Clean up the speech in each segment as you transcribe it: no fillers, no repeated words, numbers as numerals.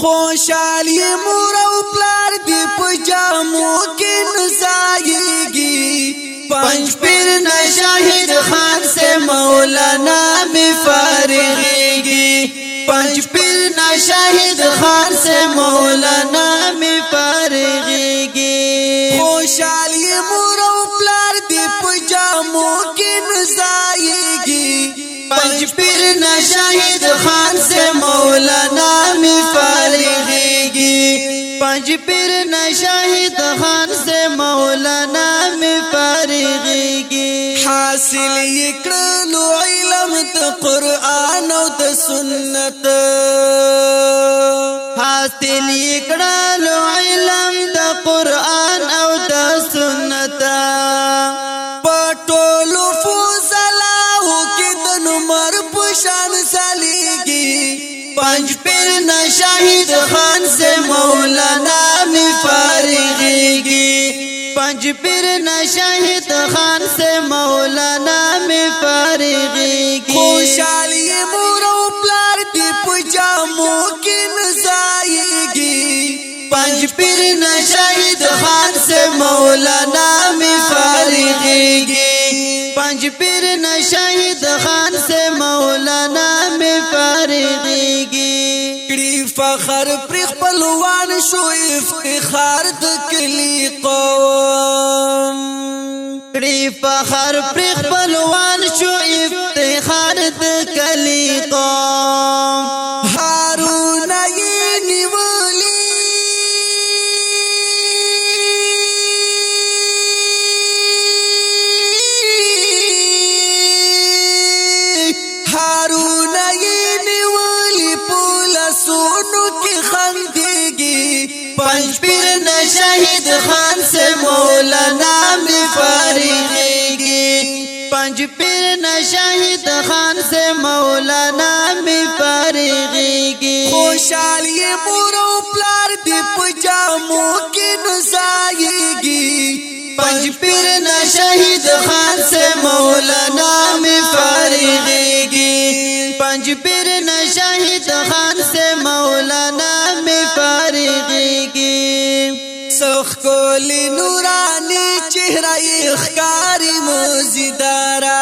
خوشحالی مور او پلار دی پجامو کی نزائیگی پنج پیر نہ شاہد خان سے مولانا میں فارغیگی پنج پیر نہ شاہد خان سے مولانا میں فارغیگی خوشحالی مور او پلار دی پجامو کی نزائیگی پنج پیر نہ شاہد خان سے مولانا میں فارغیگی پنج پیر نہ شاہد خان سے مولانا میں فارغیگی حاصل یکړلو علم د قرآن او د سنت حاصل یکړلو علم د قرآن او د سنت پټولو فوزلاو کې د نمر پشان ساليږي پنج پیر نہ شاہد خان سے مولانا میں فارغیگی پنج پیر نہ شاہد خان سے مولانا میں فارغیگی خوشحالی مور او پلار دی پجامو کی نزائیگی پنج پیر نہ شاہد خان سے مولانا میں فارغیگی پنج پیر نہ شاہد خان سے مولانا میں فارغیگی کړي فخر پر خپلوان شو افتخار د کلی قوم کړي فخر پر خپلوان شو افتخار د کلی قوم هارون یې نیولی هارون یې نیولی پولا سونو کی خندیگی پنج پیر نہ شاہد خان سے مولانا میں فارغیگی پنج پیر نہ شاہد خان سے مولانا میں فارغیگی خوشحالی مور او پلار دی پجامو کی نزائیگی پنج پیر نہ شاہد خان سے مولانا میں فارغیگی پنج پیر نہ شاہد خان سے مولانا میں فارغیگی سخ کولی نورانی چہرہ اخکاری موزیدارا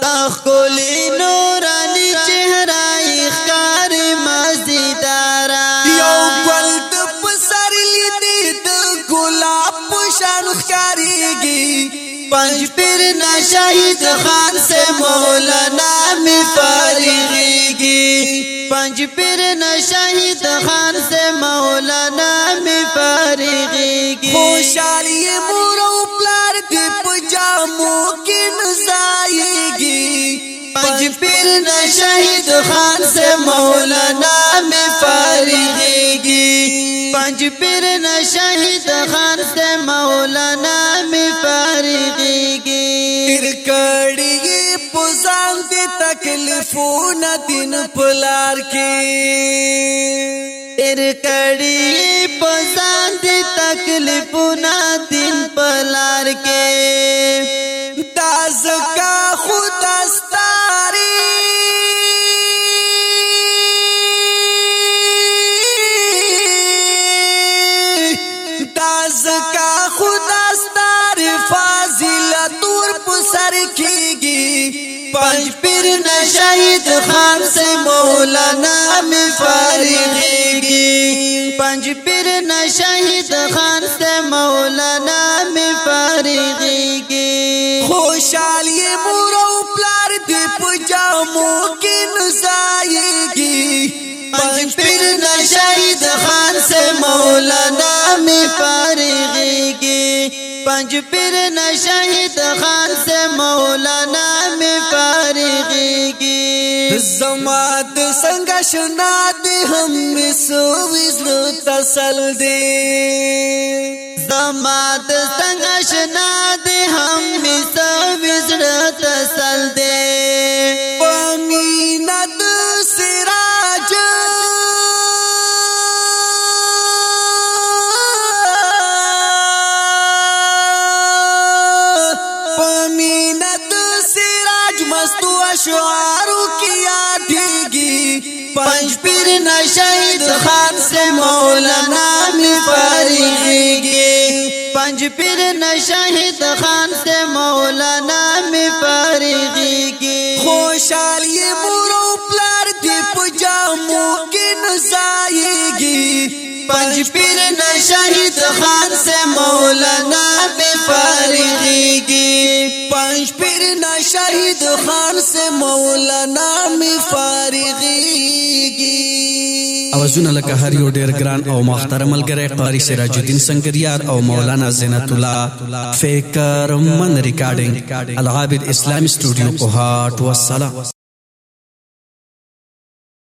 سخ کولی نورانی چہرہ اخکاری موزیدارا یو گل د پسر لیدی د گلاب پشان اخکاریگی پنج پیر نہ شاہد خان سے مولانا میں فارغیگی پنج پیر نہ شاہد خان سے مولانا میں فارغیگی خوشحالی مور او پلار دی پجامو کی نزائیگی پنج پیر نہ شاہد خان سے مولانا میں فارغیگی پنج پیر نہ شاہد خان سے مولانا میں فارغیگی تیر کڑی پوزان دی تکلیفون دین پلار کی تیر کڑی پوزان دی تکلیفون دین پلار کی تازکا خود استاری تازکا خود استاری فاضل تور پسر کیگی پنج پیر نہ شاہد خان سے مولانا میں فارغیگی پنج پیر نہ شاہد خان سے مولانا میں فارغیگی خوشحالی مور او پلار دی پجامو کی نزائیگی پنج پیر نہ شاہد خان سے مولانا میں فارغیگی پنج پیر نہ شاہد خان سے مولانا میں فارغیگی زماد سنگا شناد ہم سویز تسل دے زماد سنگا شناد ہم سویز تسل دے پمینت سراج پمینت سراج مستو اشعارو کی یادیگی पंच पीर न शहीद खान से मौलाना में फारिगेगी पंच पीर न शहीद खान से मौलाना में फारिगेगी خوشحال یہ مورو پلار دی پجامو کی نزائیگی पंच पीर न शहीद खान से मौलाना में फारिगेगी पंच پیر نا شہید خان سے مولانا می فارغیگی اوازونه لکه هر یو ډیر ګران او محترم ملګری قاری سراج الدین سنگریار او مولانا زینت الله فکر من ریکارډینګ العابد اسلامي سټوډیو کوهاټ والسلام.